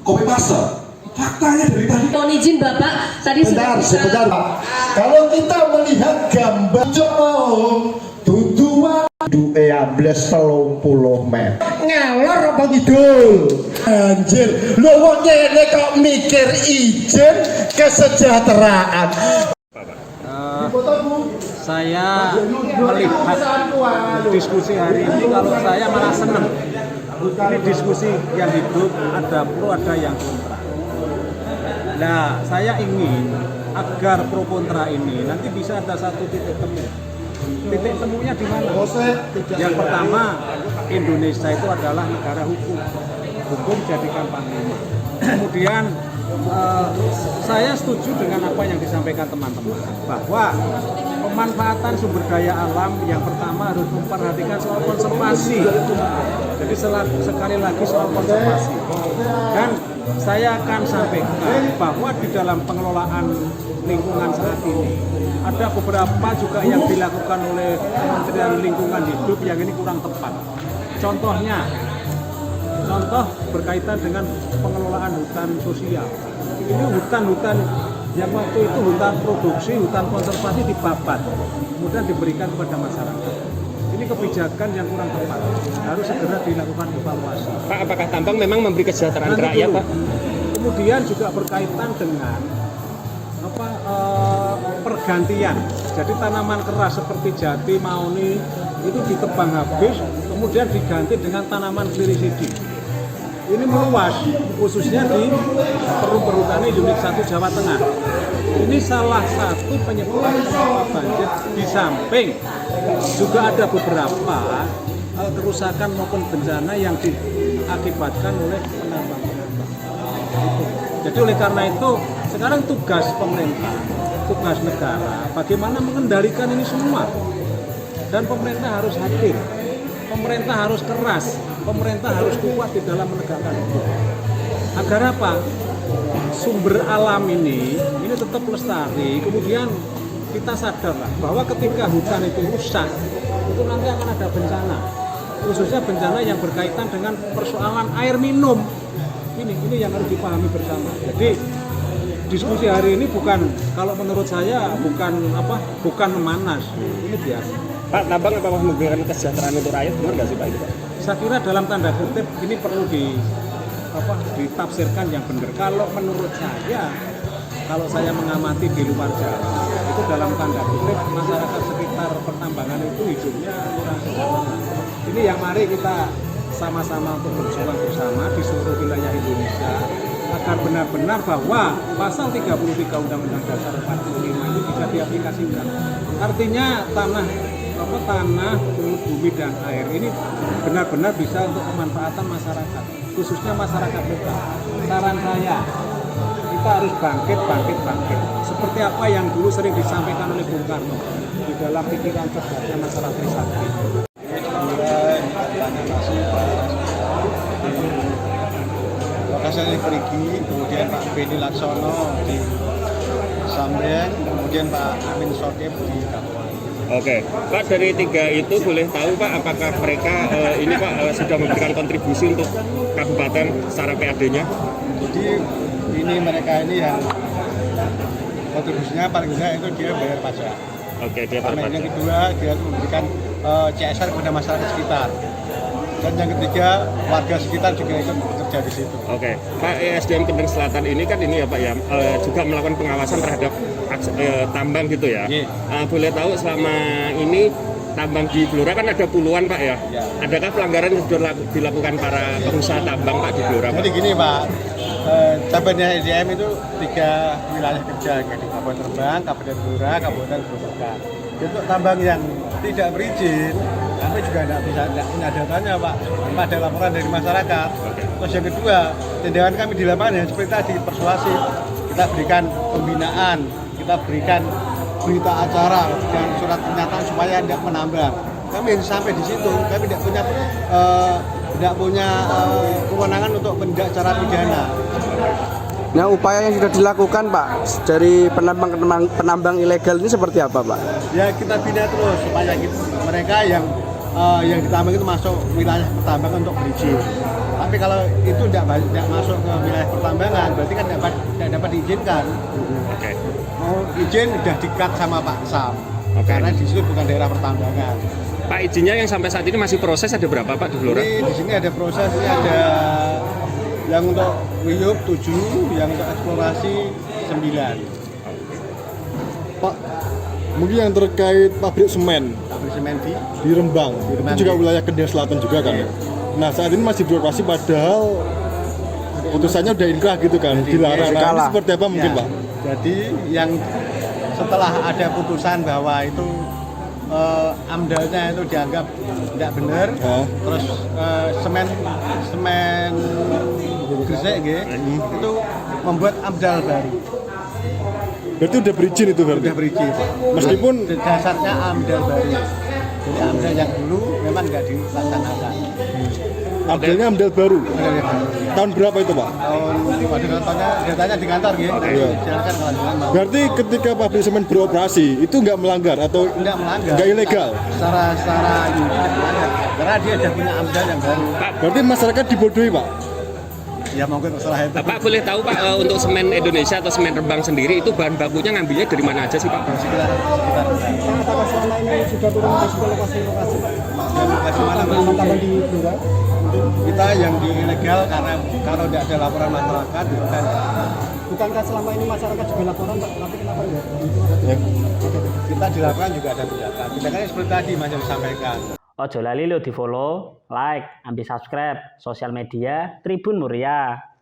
kopi paste. Faktanya dari tadi. Mohon izin Bapak, tadi Sebentar Pak. Kalau kita melihat gambar tujuan duwe ambles 30 meter. Ngalor apa ngidul? Anjir, lho wong ngene kok mikir izin kesejahteraan. Saya melihat diskusi hari ini, kalau saya malah senang. Ini diskusi yang hidup, ada pro ada yang kontra. Nah, saya ingin agar pro kontra ini nanti bisa ada satu titik temu. Titik temunya di mana? Yang pertama, Indonesia itu adalah negara hukum. Hukum jadikan panglima. Kemudian saya setuju dengan apa yang disampaikan teman-teman, bahwa pemanfaatan sumber daya alam yang pertama harus memperhatikan soal konservasi. Jadi sekali lagi soal konservasi. Dan saya akan sampaikan bahwa di dalam pengelolaan lingkungan saat ini ada beberapa juga yang dilakukan oleh Kementerian Lingkungan Hidup yang ini kurang tepat. Contoh berkaitan dengan pengelolaan hutan sosial. Ini hutan-hutan yang waktu itu hutan produksi, hutan konservasi dibabat, kemudian diberikan kepada masyarakat. Ini kebijakan yang kurang tepat, harus segera dilakukan evaluasi. Pak, apakah tambang memang memberi kesejahteraan rakyat, Pak? Kemudian juga berkaitan dengan pergantian. Jadi tanaman keras seperti jati, mahoni itu ditebang habis, kemudian diganti dengan tanaman klirisidi. Ini meluas, khususnya di perhutani unit 1 Jawa Tengah. Ini salah satu penyebab banjir, di samping juga ada beberapa kerusakan maupun bencana yang diakibatkan oleh penambang-penambang. Jadi oleh karena itu, sekarang tugas pemerintah, tugas negara, bagaimana mengendalikan ini semua. Dan pemerintah harus hadir, pemerintah harus keras, pemerintah harus kuat di dalam menegakkan hukum. Agar apa? Sumber alam ini tetap lestari. Kemudian kita sadarlah bahwa ketika hutan itu rusak, itu nanti akan ada bencana. Khususnya bencana yang berkaitan dengan persoalan air minum. Ini yang harus dipahami bersama. Jadi diskusi hari ini bukan, kalau menurut saya bukan memanas. Ini biasa. Pak, tambang apakah memberikan kesejahteraan untuk rakyat? Benar nggak sih Pak itu, Pak? Saya kira dalam tanda kutip ini perlu ditafsirkan yang benar. Kalau menurut saya, kalau saya mengamati di luar Jawa, itu dalam tanda kutip masyarakat sekitar pertambangan itu hidupnya kurang sejahtera. Ini yang mari kita sama-sama untuk berjuang bersama di seluruh wilayah Indonesia agar benar-benar bahwa pasal 33 Undang-Undang Dasar 45 itu bisa diaplikasikan. Artinya tanah, bumi dan air ini benar-benar bisa untuk kemanfaatan masyarakat, khususnya masyarakat lokal. Saran saya, kita harus bangkit. Seperti apa yang dulu sering disampaikan oleh Bung Karno di dalam pikiran cerdasnya masyarakat Trisakti. Lokasinya Perigi, kemudian Pak Beni Laksono di Samben, kemudian Pak Amin Sokib di Kapuan. Oke, Pak, dari 3 itu boleh tahu Pak apakah mereka ini Pak sudah memberikan kontribusi untuk kabupaten secara PAD-nya? Jadi ini mereka ini yang kontribusinya paling besar itu dia bayar pajak. Oke, dia bayar pajak. Yang kedua dia memberikan CSR kepada masyarakat sekitar. Dan yang ketiga, warga sekitar juga ikut bekerja di situ. Oke, Pak, ESDM Kendeng Selatan ini kan ini ya Pak ya, juga melakukan pengawasan terhadap tambang gitu ya. Boleh tahu selama ini tambang di Blora kan ada puluhan Pak ya? Adakah pelanggaran yang sudah dilakukan para pengusaha tambang Pak di Blora? Jadi gini Pak, cabangnya ESDM itu 3 wilayah kerja, di Kabupaten Rembang, Kabupaten Blora, Kabupaten Grobogan. Untuk tambang yang tidak berizin, kami juga tidak punya datanya Pak, tanpa ada laporan dari masyarakat. Terus yang kedua, tindakan kami di lapangan yang seperti tadi, persuasi, kita berikan pembinaan, kita berikan berita acara dan surat pernyataan supaya tidak menambang. Kami hanya sampai di situ, kami tidak punya kewenangan untuk menindak secara pidana. Nah, upaya yang sudah dilakukan Pak dari penambang ilegal ini seperti apa Pak? Ya kita bina terus supaya mereka yang ditambang itu masuk wilayah pertambangan untuk berizin. Tapi kalau itu tidak masuk ke wilayah pertambangan, berarti kan tidak dapat diizinkan. Oke. Mau izin udah di-cut sama Pak Sam, Oke. karena di situ bukan daerah pertambangan. Pak, izinnya yang sampai saat ini masih proses ada berapa Pak di Blora? Ini di sini ada proses, ini ada yang untuk wiyup 7, yang untuk eksplorasi 9. Pak, mungkin yang terkait pabrik semen Pabrik semen di Rembang, Rembang, itu juga iya. wilayah Kendal Selatan juga kan. Nah saat ini masih beroperasi padahal putusannya udah inkrah gitu kan, dilarang. Nah, ini Kalah. seperti apa mungkin Ya, Pak? jadi yang setelah ada putusan bahwa itu amdalnya itu dianggap tidak benar, Ya. terus semen Gresik nggih, itu membuat amdal baru. Berarti udah berizin itu berarti? Sudah berizin. Meskipun Dasarnya amdal baru. Jadi amdal yang dulu memang nggak dilaksanakan. amdalnya amdal baru. Amdal yang baru. Tahun berapa itu Pak? Tahun datanya di kantor gitu. Iya. Silakan kalau mau. Berarti ketika pabrik semen beroperasi itu nggak melanggar atau Tidak melanggar. nggak ilegal? Secara tidak melanggar. Karena dia sudah punya amdal yang baru. Berarti masyarakat dibodohi Pak? Ya mungkin masalah itu. Pak, boleh tahu Pak, untuk semen Indonesia atau semen Rembang sendiri itu bahan bakunya ngambilnya dari mana aja sih Pak? Sekitar. Apakah selama ini sudah turun ke lokasi-lokasi Dan lokasi mana Pak? tambang di Blora? Kita yang di ilegal karena kalau tidak ada laporan masyarakat itu kan Bukankah selama ini masyarakat juga laporan, Pak? Tapi kenapa enggak? kita dilakukan juga ada tindakan. Tindakannya seperti tadi Mas yang disampaikan. Ojo lali lo di follow, like, ambil subscribe sosial media Tribun Muria.